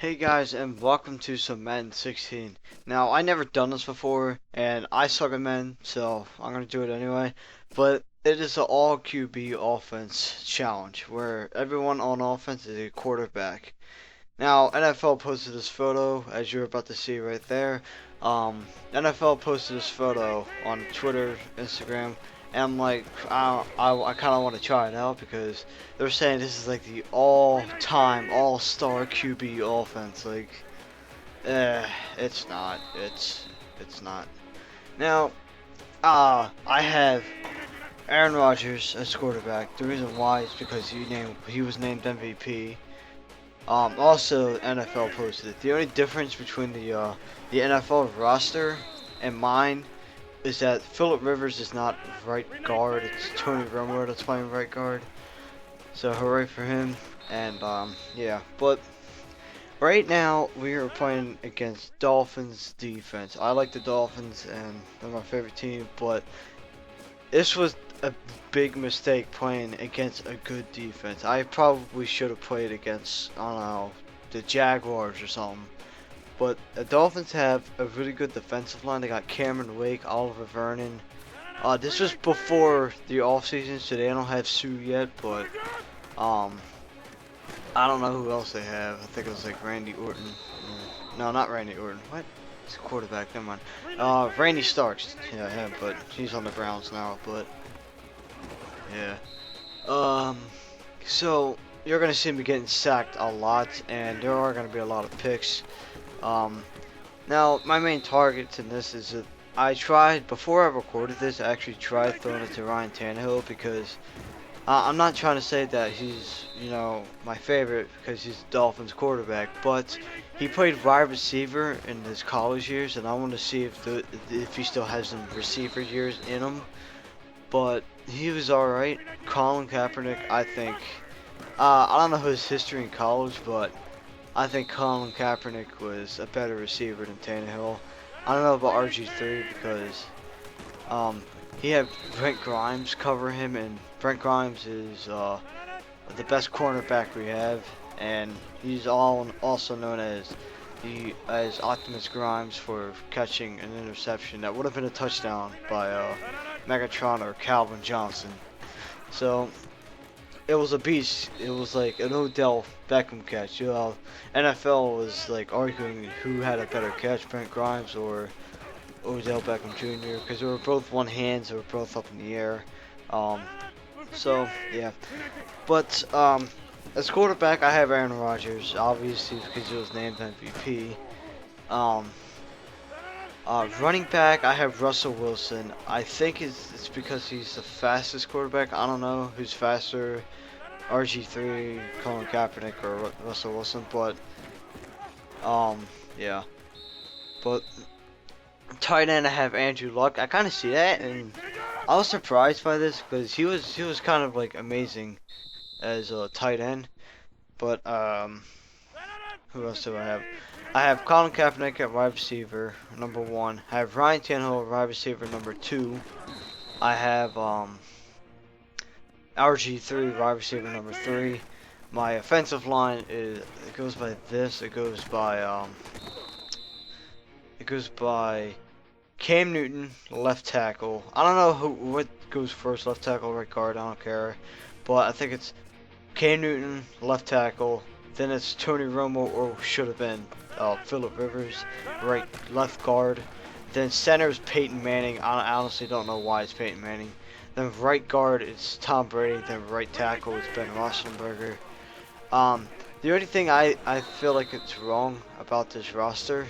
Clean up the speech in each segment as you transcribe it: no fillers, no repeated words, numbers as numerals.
Hey guys, and welcome to some Madden 16. Now, I never done this before, and I suck at Madden, so I'm gonna do it anyway. But it is an all QB offense challenge, where everyone on offense is a quarterback. Now, NFL posted this photo, as you're about to see right there. NFL posted this photo on Twitter, Instagram, and I'm like, I kind of want to try it out because they're saying this is like the all-time, all-star QB offense. Like, it's not. It's not. Now, I have Aaron Rodgers as quarterback. The reason why is because he was named MVP. Also, NFL posted it. The only difference between the NFL roster and mine is that Philip Rivers is not right guard. It's Tony Romo that's playing right guard. So hooray for him. And yeah. But right now we are playing against Dolphins defense. I like the Dolphins and they're my favorite team. But this was a big mistake playing against a good defense. I probably should have played against, I don't know, the Jaguars or something. But the Dolphins have a really good defensive line. They got Cameron Wake, Oliver Vernon. This was before the offseason, so they don't have Sue yet, but um, I don't know who else they have. I think it was like Randy Orton. No, not Randy Orton. What? It's a quarterback, never mind. Randy Starks. Yeah, him, but he's on the Browns now, but yeah. Um, so you're gonna see me getting sacked a lot, and there are gonna be a lot of picks. Um, Now my main target in this is that I tried before I recorded this. I actually tried throwing it to Ryan Tannehill because I'm not trying to say that he's my favorite because he's the Dolphins quarterback, but he played wide receiver in his college years, and I want to see if he still has some receiver years in him. But he was alright. Colin Kaepernick, I think. I don't know his history in college, but I think Colin Kaepernick was a better receiver than Tannehill. I don't know about RG3 because um, he had Brent Grimes cover him, and Brent Grimes is the best cornerback we have, and he's also known as Optimus Grimes for catching an interception that would have been a touchdown by Megatron or Calvin Johnson. So it was a beast. It was like an Odell Beckham catch. NFL was like arguing who had a better catch, Brent Grimes or Odell Beckham Jr. because they were both one hands. They were both up in the air. Um, so yeah, but as quarterback, I have Aaron Rodgers, obviously because he was named MVP. Um, Running back, I have Russell Wilson. I think it's because he's the fastest quarterback. I don't know who's faster, RG3, Colin Kaepernick, or Russell Wilson, but yeah. But tight end, I have Andrew Luck. I kind of see that, and I was surprised by this because he was kind of like amazing as a tight end. But who else do I have? I have Colin Kaepernick at wide receiver number 1. I have Ryan Tannehill at wide receiver number 2. I have RG3 wide receiver number 3. My offensive line it goes by this. It goes by Cam Newton, left tackle. I don't know what goes first, left tackle, right guard. I don't care, but I think it's Cam Newton, left tackle. Then it's Tony Romo, or should have been Philip Rivers, left guard. Then center is Peyton Manning. I honestly don't know why it's Peyton Manning. Then right guard it's Tom Brady. Then right tackle is Ben Roethlisberger. The only thing I feel like it's wrong about this roster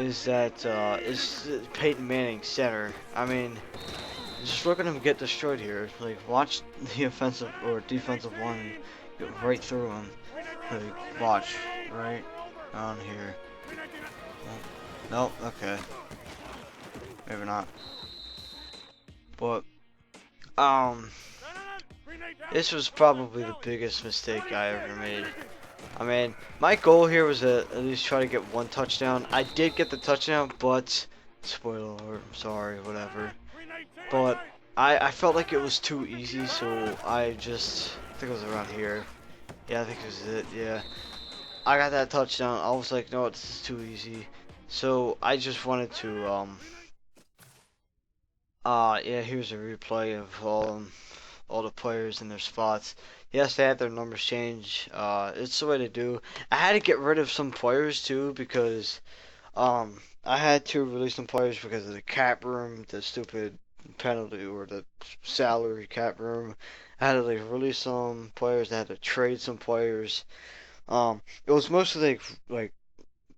is that is Peyton Manning center. I mean, just look at him get destroyed here. Like, watch the offensive or defensive line go right through him. Like, watch right on here. Nope. Okay. Maybe not. But this was probably the biggest mistake I ever made. I mean, my goal here was to at least try to get one touchdown. I did get the touchdown, but spoiler alert, I'm sorry, whatever. But I felt like it was too easy, so I think it was around here. Yeah, I think it was it, yeah. I got that touchdown. I was like, no, this is too easy. So I just wanted to yeah, here's a replay of all the players in their spots. Yes, they had their numbers change. It's the way to do. I had to get rid of some players too because I had to release some players because of the cap room, the stupid penalty or the salary cap room. I had to like release some players. I had to trade some players. It was mostly like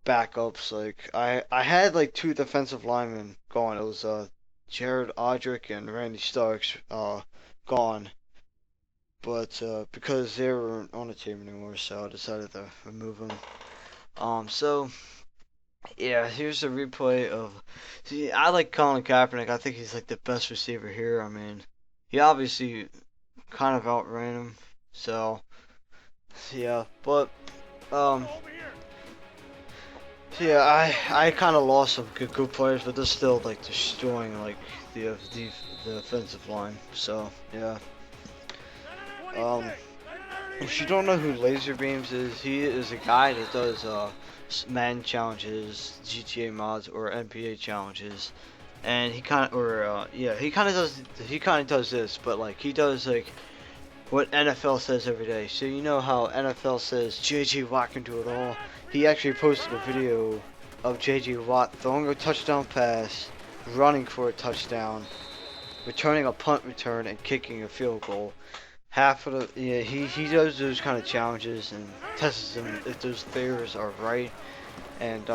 backups. Like I had like two defensive linemen gone. It was Jared Odrick and Randy Starks gone, but because they weren't on the team anymore, so I decided to remove them. So yeah, here's a replay of. See, I like Colin Kaepernick. I think he's like the best receiver here. I mean, he obviously kind of outran him. So yeah, but um. So yeah, I kind of lost some good players, but they're still like destroying like the offensive line. So yeah. Um, if you don't know who Laser Beams is, he is a guy that does Madden challenges, GTA mods, or NBA challenges, and he kind of or yeah, he kind of does this, but like he does like what NFL says every day. So you know how NFL says JJ Watt can do it all. He actually posted a video of JJ Watt throwing a touchdown pass, running for a touchdown, returning a punt return, and kicking a field goal. Half of the yeah, he does those kind of challenges and tests them if those theories are right. And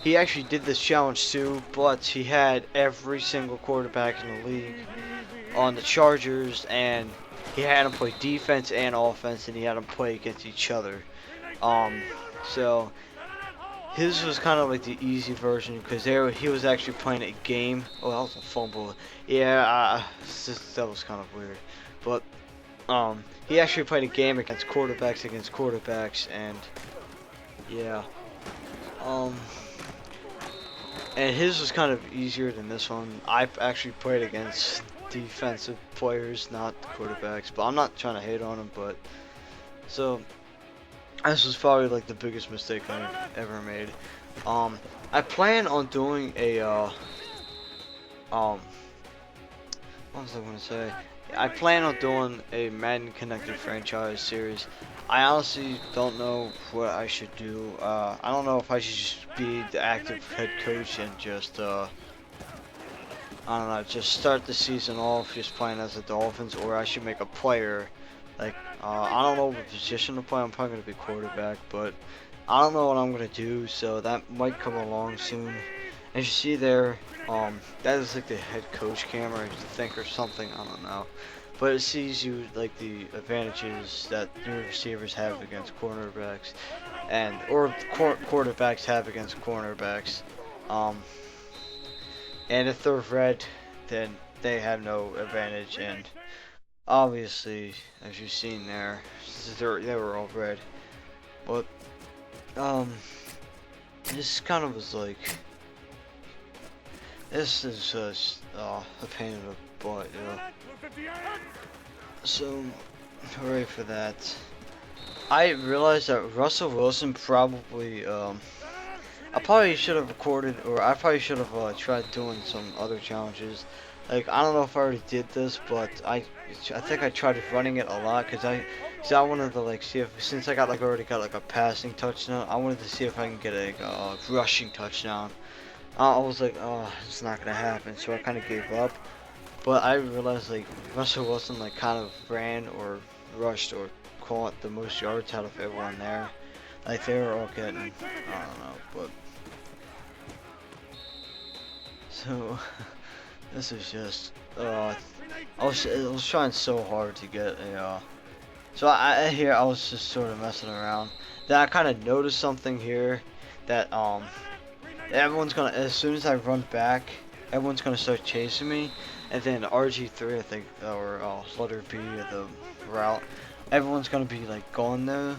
he actually did this challenge too, but he had every single quarterback in the league on the Chargers, and he had them play defense and offense, and he had them play against each other. So his was kind of like the easy version because there he was actually playing a game. Oh, that was a fumble. Yeah, that was kind of weird, but he actually played a game against quarterbacks, and yeah, um, and his was kind of easier than this one. I actually played against defensive players, not quarterbacks, but I'm not trying to hate on him, but so this was probably like the biggest mistake I've ever made. I plan on doing a what was I gonna say? I plan on doing a Madden Connected franchise series. I honestly don't know what I should do. I don't know if I should just be the active head coach and just I don't know, just start the season off just playing as the Dolphins, or I should make a player. Like, I don't know what position to play. I'm probably going to be quarterback, but I don't know what I'm going to do, so that might come along soon. As you see there, that is like the head coach camera, I think, or something. I don't know. But it sees you, like, the advantages that new receivers have against cornerbacks, and, or quarterbacks have against cornerbacks. And if they're red, then they have no advantage. And obviously, as you've seen there, they were all red. But this kind of was like, this is just a pain in the butt, you know. So, hooray for that. I realized that Russell Wilson probably I probably should have recorded, or I probably should have tried doing some other challenges. Like, I don't know if I already did this, but I think I tried running it a lot because I wanted to like see if, since I already got like a passing touchdown, I wanted to see if I can get a rushing touchdown. I was like, oh, it's not gonna happen, so I kind of gave up. But I realized like Russell Wilson like kind of ran or rushed or caught the most yards out of everyone there. Like they were all getting, I don't know, but. So, this is just, I was trying so hard to get a, so I was just sort of messing around. Then I kind of noticed something here that, everyone's gonna, as soon as I run back, everyone's gonna start chasing me, and then RG3, I think, or letter B of the route, everyone's gonna be like gone there.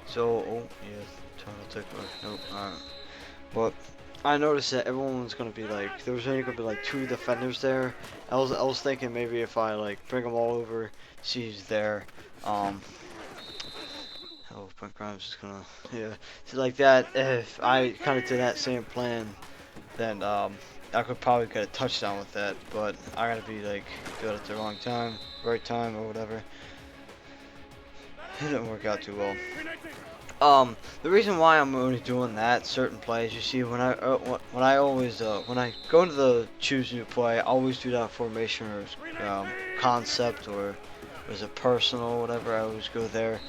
So, oh yeah, total tickler, nope, alright, but. I noticed that everyone was gonna be like, there was only gonna be like 2 defenders there. I was thinking maybe if I like bring them all over, see who's there. Hold Oh, Brent Grimes is gonna, yeah. So like that, if I kind of did that same plan, then I could probably get a touchdown with that. But I gotta be like, do it at the wrong time, right time, or whatever. It didn't work out too well. The reason why I'm only doing that certain plays, you see, when I always when I go into the choose new play, I always do that formation or concept or was it personal, whatever. I always go there.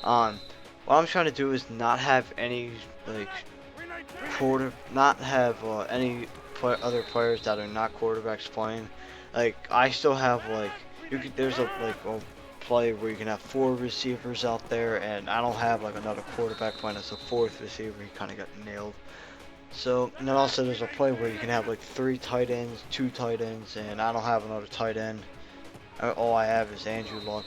What I'm trying to do is not have any like not have any other players that are not quarterbacks playing. Like I still have like there's a play where you can have 4 receivers out there, and I don't have like another quarterback playing as a 4th receiver. He kind of got nailed. So and then also there's a play where you can have like 3 tight ends, 2 tight ends, and I don't have another tight end. All I have is Andrew Luck.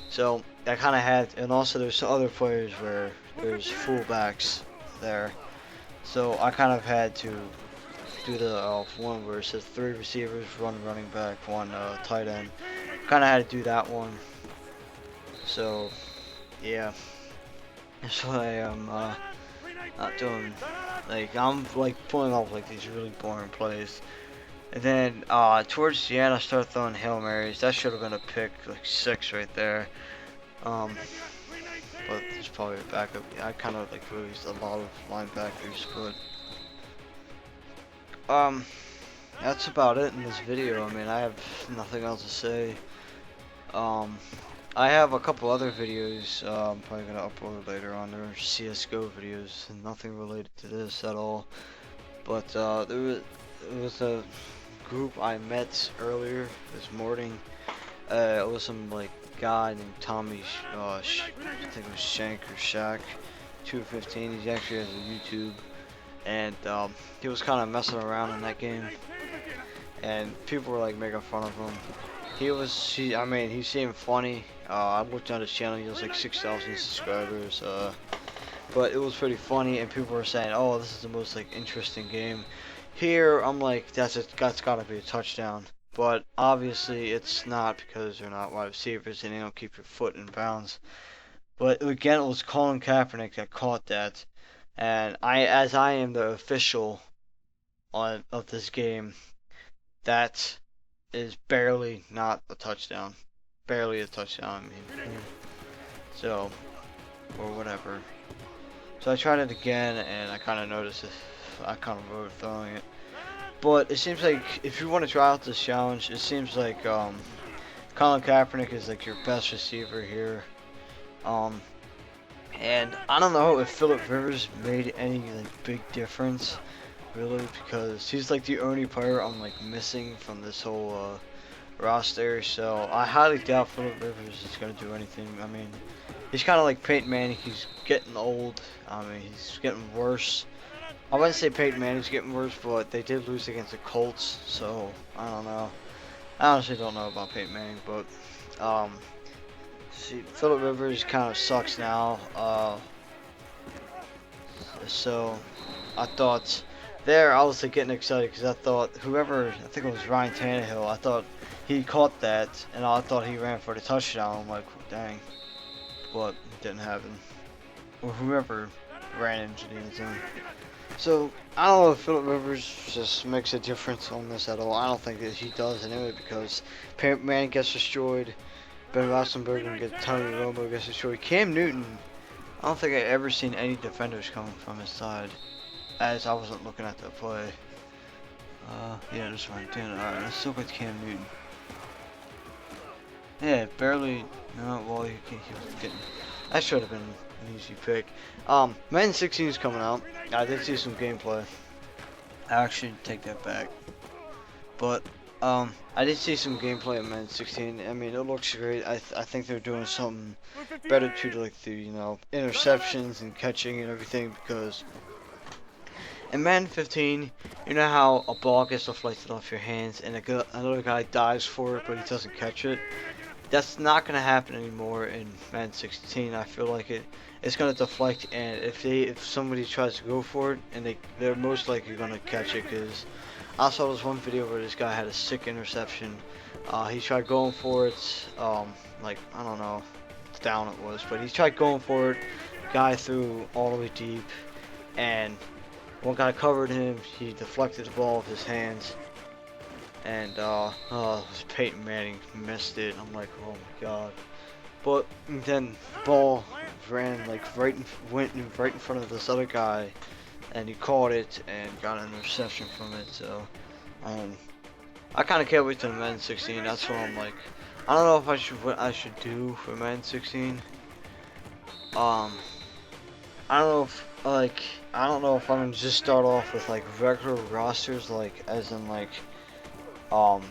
So I kind of had, and also there's some other players where there's fullbacks there. So I kind of had to do the one where it says 3 receivers, 1 running back, 1 tight end. Kind of had to do that one. So yeah, that's why I'm not doing. Like I'm like pulling off like these really boring plays. And then towards the end, I started throwing Hail Marys. That should have been a pick, like 6 right there. But there's probably a backup. Yeah, I kind of like released a lot of linebackers, but that's about it in this video. I mean, I have nothing else to say. I have a couple other videos I'm probably gonna upload later on. They're CS:GO videos, and nothing related to this at all. But there was a group I met earlier this morning. It was some like guy named Tommy, I think it was Shank or Shaq, 215. He actually has a YouTube, and he was kind of messing around in that game, and people were like making fun of him. I mean, he seemed funny. I looked on his channel. He has like 6,000 subscribers. But it was pretty funny, and people were saying, "Oh, this is the most like interesting game." Here, I'm like, that's gotta be a touchdown. But obviously, it's not because they're not wide receivers and they don't keep your foot in bounds. But again, it was Colin Kaepernick that caught that, and as I am the official of this game, that is barely not a touchdown, barely a touchdown. I mean, so or whatever. So I tried it again, and I kind of noticed it. I kind of overthrowing it. But it seems like if you want to try out this challenge, it seems like Colin Kaepernick is like your best receiver here. And I don't know if Phillip Rivers made any like big difference, really, because he's like the only player I'm like missing from this whole roster. So I highly doubt Phillip Rivers is gonna do anything. I mean, he's kind of like Peyton Manning. He's getting old. I mean, he's getting worse. I wouldn't say Peyton Manning's getting worse, but they did lose against the Colts, so I don't know. I honestly don't know about Peyton Manning, but see, Phillip Rivers kind of sucks now. So I thought I was like getting excited because I thought I think it was Ryan Tannehill. I thought he caught that, and I thought he ran for the touchdown. I'm like, dang, but it didn't happen. Or whoever ran into the end zone. So, I don't know if Phillip Rivers just makes a difference on this at all. I don't think that he does anyway, because Peyton Manning gets destroyed, Ben Roethlisberger and Tony Romo gets destroyed. Cam Newton, I don't think I've ever seen any defenders coming from his side, as I wasn't looking at the play. Yeah, that's right. Alright, let's look at Cam Newton. Yeah, barely. No, well, he was getting. That should have been an easy pick. Madden 16 is coming out. I did see some gameplay. I actually take that back. But I did see some gameplay of Madden 16. I mean, it looks great. I think they're doing something better to like the interceptions and catching and everything, because in Madden 15, you know how a ball gets deflected off your hands and another guy dives for it but he doesn't catch it? That's not going to happen anymore in Madden 16. I feel like it's going to deflect, and if somebody tries to go for it, and they're most likely going to catch it, because I saw this one video where this guy had a sick interception. He tried going for it, like, I don't know how down it was, but he tried going for it, guy threw all the way deep, and one guy covered him. He deflected the ball with his hands, and Peyton Manning missed it. I'm like, oh my god. But then ball ran like went right in front of this other guy, and he caught it and got an interception from it. So, I kind of can't wait to Madden 16. That's what I'm like. I don't know if what I should do for Madden 16. I don't know if I don't know if I'm gonna just start off with like regular rosters, like as in like um.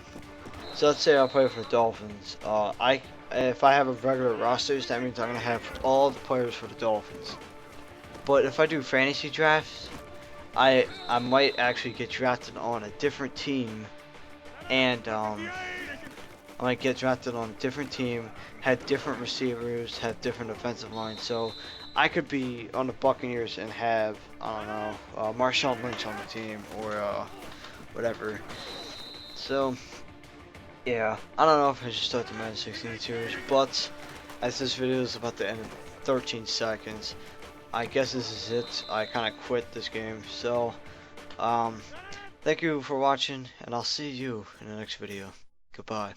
So let's say I play for the Dolphins. If I have a regular rosters, that means I'm gonna have all the players for the Dolphins. But if I do fantasy drafts, I might actually get drafted on a different team, and I might get drafted on a different team, had different receivers, had different offensive lines. So I could be on the Buccaneers and have, I don't know, Marshawn Lynch on the team, or whatever. So yeah, I don't know if I should start the Madden 16 series, but as this video is about to end in 13 seconds, I guess this is it. I kind of quit this game. So thank you for watching, and I'll see you in the next video. Goodbye.